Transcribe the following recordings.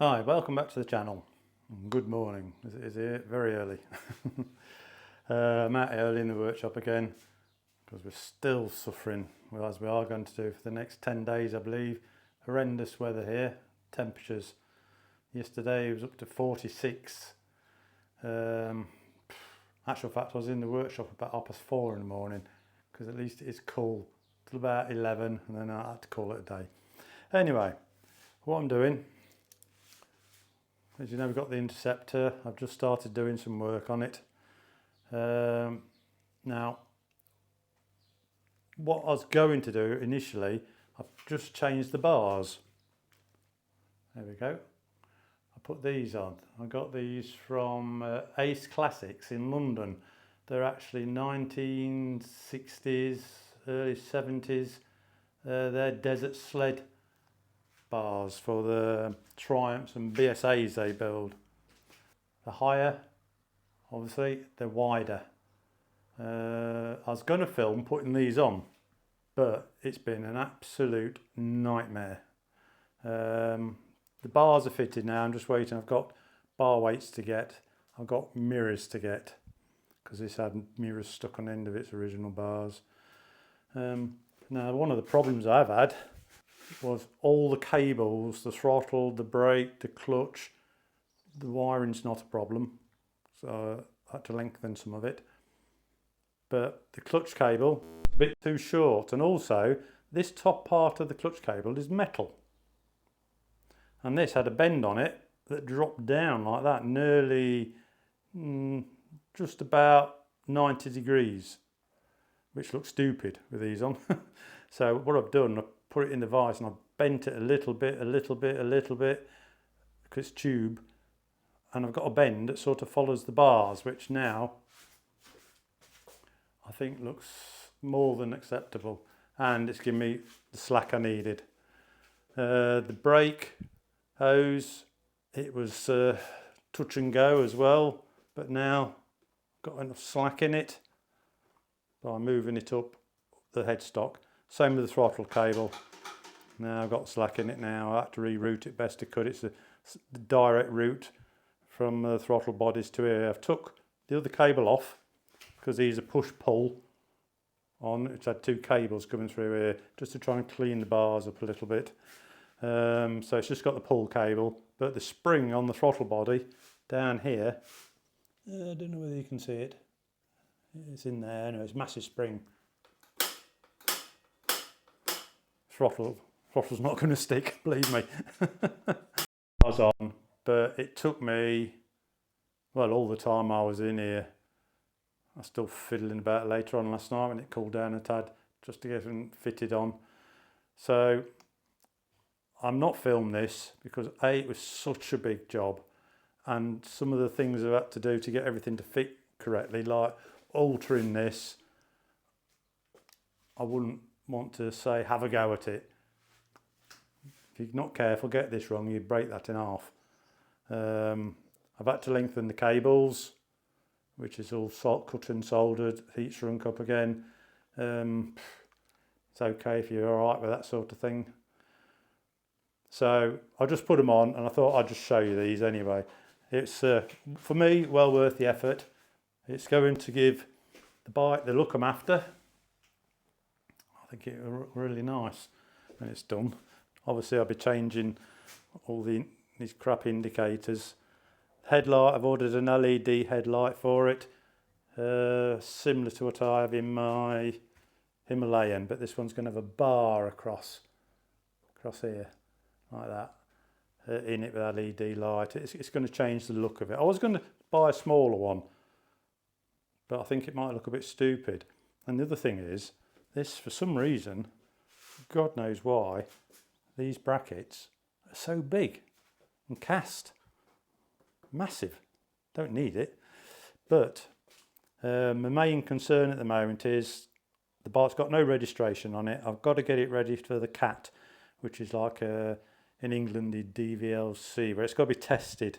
Hi, welcome back to the channel. Good morning. Is it very early? I'm out early in the workshop again because we're still suffering, well, as we are going to do for the next 10 days, I believe. Horrendous weather here. Temperatures yesterday was up to 46. Actual fact, I was in the workshop about 4:30 in the morning because at least it is cool till about 11, and then I had to call it a day. Anyway, what I'm doing, as you know, we've got the Interceptor. I've just started doing some work on it. Now, what I was going to do initially, I've just changed the bars. There we go. I put these on. I got these from Ace Classics in London. They're actually 1960s, early 70s. They're desert sled bars for the Triumphs and BSAs they build. The higher, obviously, they're wider. I was going to film putting these on, but it's been an absolute nightmare. The bars are fitted now. I'm just waiting. I've got bar weights to get. I've got mirrors to get because this had mirrors stuck on the end of its original bars. Now, one of the problems I've had was all the cables, the throttle, the brake, the clutch. The wiring's not a problem, so I had to lengthen some of it. But the clutch cable, a bit too short, and also this top part of the clutch cable is metal. And this had a bend on it that dropped down like that, nearly just about 90 degrees, which looks stupid with these on. So what I've done, I put it in the vise and I've bent it a little bit, because it's tube, and I've got a bend that sort of follows the bars, which now I think looks more than acceptable, and it's given me the slack I needed. The brake hose, it was touch and go as well, but now I've got enough slack in it by moving it up the headstock. Same with the throttle cable. Now I've got slack in it now. I had to reroute it best to cut. It's the direct route from the throttle bodies to here. I've took the other cable off because these are push-pull on. It's had two cables coming through here just to try and clean the bars up a little bit. So it's just got the pull cable, but the spring on the throttle body down here, I don't know whether you can see it. It's in there. Anyway, it's a massive spring. Throttle's not going to stick, believe me. I was on, but it took me, well, all the time I was in here. I was still fiddling about later on last night when it cooled down a tad, just to get it fitted on. So I'm not filming this because A, it was such a big job, and some of the things I've had to do to get everything to fit correctly, like altering this, I wouldn't want to say have a go at it. If you're not careful, get this wrong, you break that in half. I've had to lengthen the cables, which is all cut and soldered, heat shrunk up again. It's okay if you're all right with that sort of thing. So I just put them on, and I thought I'd just show you these anyway. It's for me well worth the effort. It's going to give the bike the look I'm after. I think it will look really nice when it's done. Obviously I'll be changing all these crap indicators. Headlight, I've ordered an LED headlight for it, similar to what I have in my Himalayan, but this one's going to have a bar across here, like that, in it with LED light. It's going to change the look of it. I was going to buy a smaller one, but I think it might look a bit stupid. And the other thing is, this, for some reason, God knows why, these brackets are so big and cast. Massive. Don't need it. But my main concern at the moment is the bike's got no registration on it. I've got to get it ready for the CAT, which is like in England the DVLC, where it's got to be tested,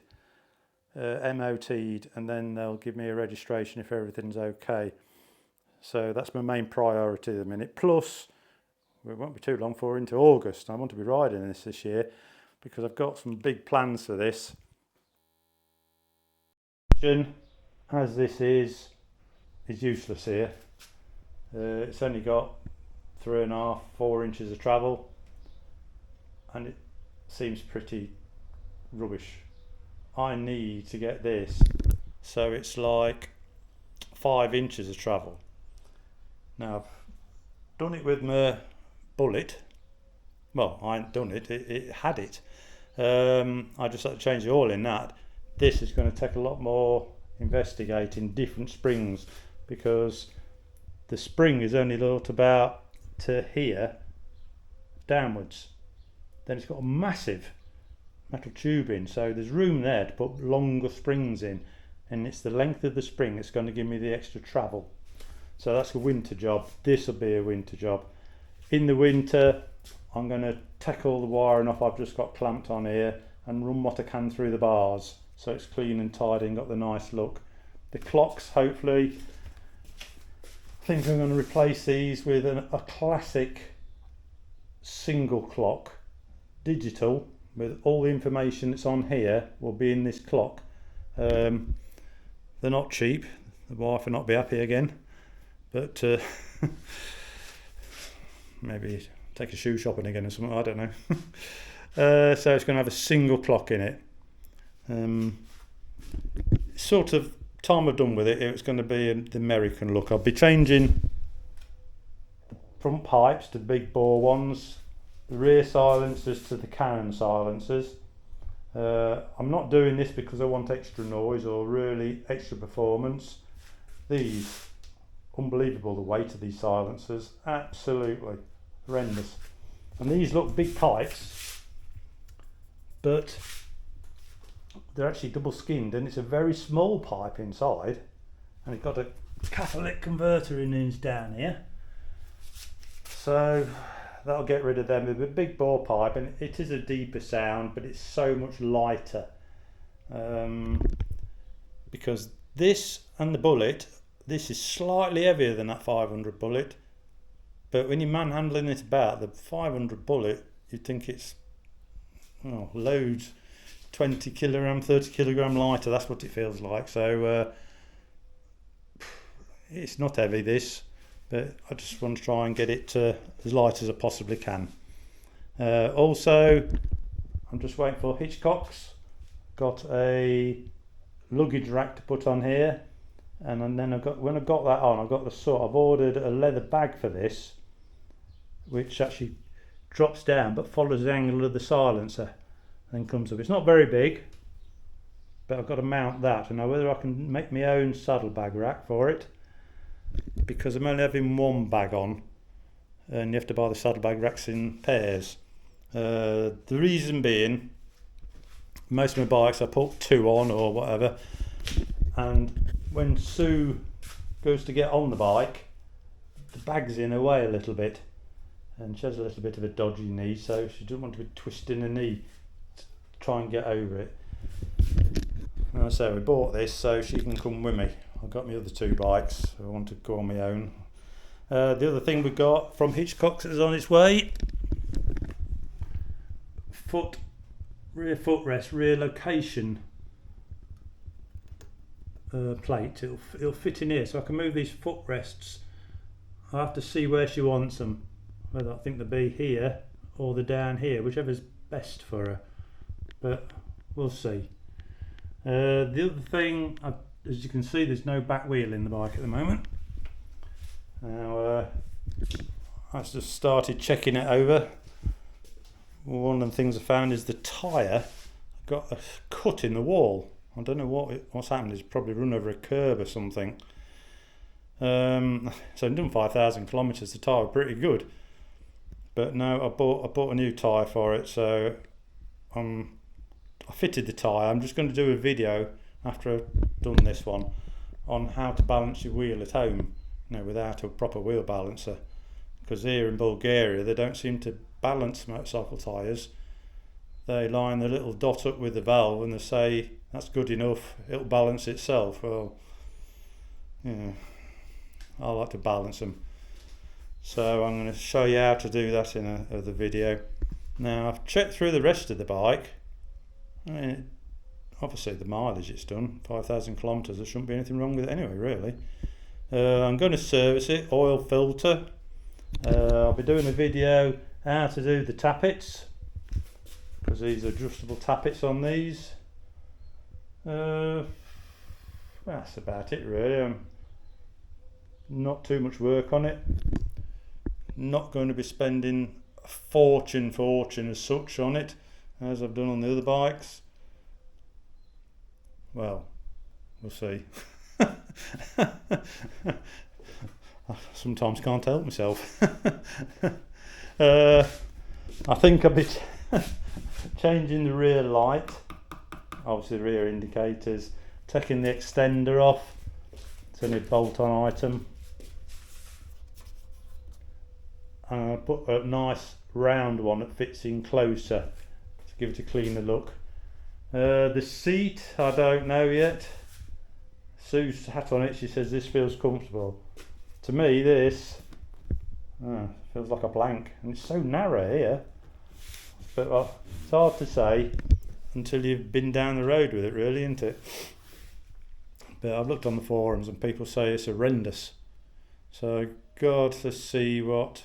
MOT'd, and then they'll give me a registration if everything's okay. So that's my main priority at the minute. Plus, it won't be too long for into August. I want to be riding this year. because I've got some big plans for this. As this is useless here. It's only got 3.5, 4 inches of travel, and it seems pretty rubbish. I need to get this so it's like 5 inches of travel. Now I've done it with my bullet. Well, I ain't done it, it had it. I just had to change the oil in that. This is going to take a lot more investigating different springs, because the spring is only got about to here downwards. Then it's got a massive metal tubing, so there's room there to put longer springs in, and it's the length of the spring that's going to give me the extra travel. So that's a winter job. This will be a winter job. In the winter I'm going to take all the wiring off I've just got clamped on here and run what I can through the bars, so it's clean and tidy and got the nice look. The clocks, hopefully, I think I'm going to replace these with a classic single clock, digital, with all the information that's on here will be in this clock. They're not cheap, the wife will not be happy again, but maybe take a shoe shopping again or something, I don't know. So it's going to have a single clock in it. Sort of time I've done with it, it's going to be the American look. I'll be changing the front pipes to the big bore ones, the rear silencers to the Canon silencers. I'm not doing this because I want extra noise or really extra performance. These, unbelievable the weight of these silencers, absolutely horrendous. And these look big pipes, but they're actually double skinned, and it's a very small pipe inside, and it's got a catalytic converter in these down here, so that'll get rid of them with a big bore pipe. And it is a deeper sound, but it's so much lighter, because this and the bullet, this is slightly heavier than that 500 bullet, but when you're manhandling it about, the 500 bullet, you'd think it's loads, 20 kilogram, 30 kilogram lighter. That's what it feels like. So it's not heavy, this, but I just want to try and get it as light as I possibly can. Also, I'm just waiting for Hitchcock's. Got a luggage rack to put on here, and then when I got that on, I've ordered a leather bag for this, which actually drops down but follows the angle of the silencer and comes up. It's not very big, but I've got to mount that. And now whether I can make my own saddlebag rack for it, because I'm only having one bag on, and you have to buy the saddlebag racks in pairs. The reason being, most of my bikes I put 2 on or whatever, and when Sue goes to get on the bike, the bag's in her way a little bit, and she has a little bit of a dodgy knee, so she doesn't want to be twisting her knee to try and get over it. And so we bought this so she can come with me. I've got my other 2 bikes, so I want to go on my own. The other thing we got from Hitchcock's is on its way. Rear footrest, rear location plate. It'll fit in here, so I can move these footrests. I have to see where she wants them, whether I think they'll be here or they're down here, whichever's best for her, but we'll see. The other thing, as you can see, there's no back wheel in the bike at the moment. Now I just started checking it over. One of the things I found is the tyre got a cut in the wall. I don't know what's happened. It's probably run over a curb or something. So I've done 5,000 kilometres. The tyre was pretty good, but no, I bought a new tyre for it. So I fitted the tyre. I'm just going to do a video after I've done this one on how to balance your wheel at home, without a proper wheel balancer, because here in Bulgaria they don't seem to balance motorcycle tyres. They line the little dot up with the valve and they say that's good enough, it'll balance itself. Well, I like to balance them, so I'm going to show you how to do that in another video. Now I've checked through the rest of the bike. I mean, obviously the mileage it's done, 5,000 kilometres, there shouldn't be anything wrong with it anyway, really. I'm going to service it, oil filter. I'll be doing a video how to do the tappets, because these are adjustable tappets on these. That's about it really. Not too much work on it. Not going to be spending a fortune as such on it, as I've done on the other bikes. Well, we'll see. I sometimes can't help myself. I think I'll be changing the rear light, obviously the rear indicators, taking the extender off. It's only a bolt-on item. And I'll put a nice round one that fits in closer to give it a cleaner look. The seat, I don't know yet. Sue's hat on it, she says this feels comfortable. To me this feels like a blank, and it's so narrow here. But it's hard to say until you've been down the road with it really, isn't it? But I've looked on the forums and people say it's horrendous. So I've got to see what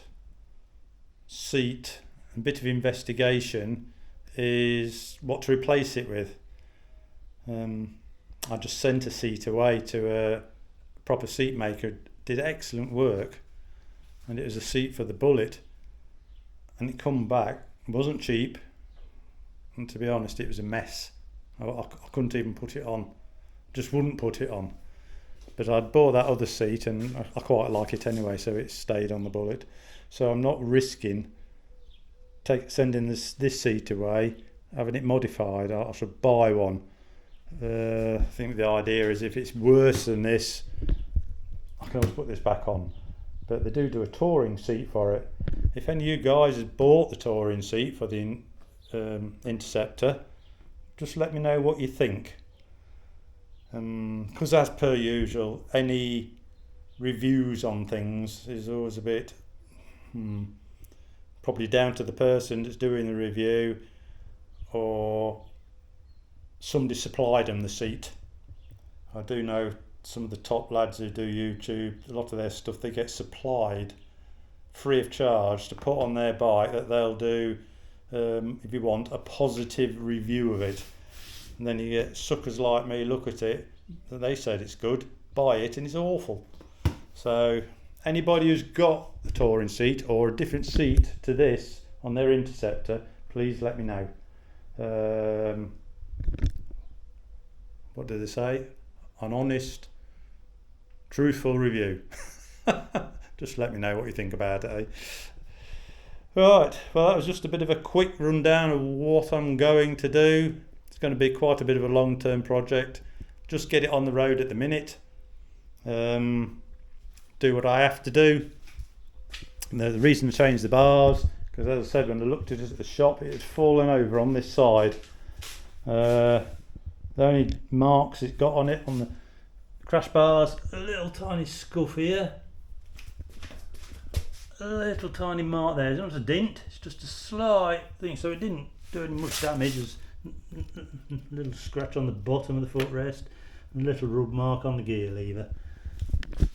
seat, a bit of investigation, is what to replace it with. I just sent a seat away to a proper seat maker, did excellent work, and it was a seat for the Bullet, and it come back, it wasn't cheap, and to be honest it was a mess. I couldn't even put it on, just wouldn't put it on. But I'd bought that other seat and I quite like it anyway, so it stayed on the Bullet. So I'm not risking sending this seat away, having it modified. I should buy one. I think the idea is if it's worse than this, I can always put this back on. But they do a touring seat for it. If any of you guys have bought the touring seat for the Interceptor, just let me know what you think. Because as per usual, any reviews on things is always a bit probably down to the person that's doing the review, or somebody supplied them the seat. I do know some of the top lads who do YouTube, a lot of their stuff they get supplied free of charge to put on their bike, that they'll do, if you want, a positive review of it. And then you get suckers like me look at it, that they said it's good, buy it, and it's awful. So anybody who's got the touring seat or a different seat to this on their Interceptor, please let me know. What do they say? An honest, truthful review. Just let me know what you think about it, eh? Right, well that was just a bit of a quick rundown of what I'm going to do. It's going to be quite a bit of a long-term project. Just get it on the road at the minute. Do what I have to do. And the reason to change the bars, because as I said, when I looked at it at the shop, it had fallen over on this side. The only marks it's got on it on the crash bars, a little tiny scuff here, a little tiny mark there. It's not a dent, it's just a slight thing, so it didn't do any much damage. There's a little scratch on the bottom of the footrest and a little rub mark on the gear lever.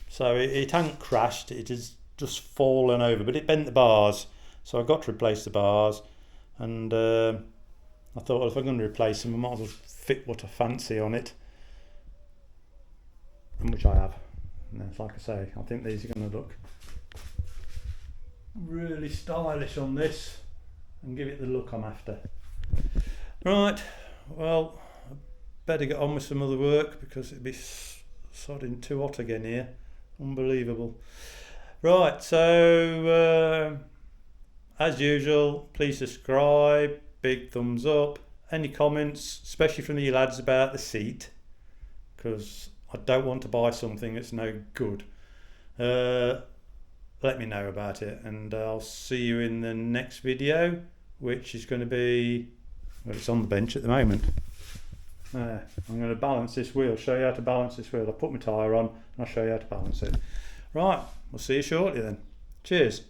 So it hadn't crashed, it has just fallen over, but it bent the bars, so I got to replace the bars. And I thought, well, if I'm going to replace them, I might as well fit what I fancy on it, and which I have. And like I say, I think these are going to look really stylish on this and give it the look I'm after. Right, well, I better get on with some other work because it'd be sodding too hot again here. Unbelievable. Right, so as usual, please subscribe, big thumbs up, any comments, especially from the lads about the seat, because I don't want to buy something that's no good. Let me know about it, and I'll see you in the next video, which is going to be, well, it's on the bench at the moment. I'm going to balance this wheel, show you how to balance this wheel. I'll put my tyre on and I'll show you how to balance it. Right, we'll see you shortly then. Cheers.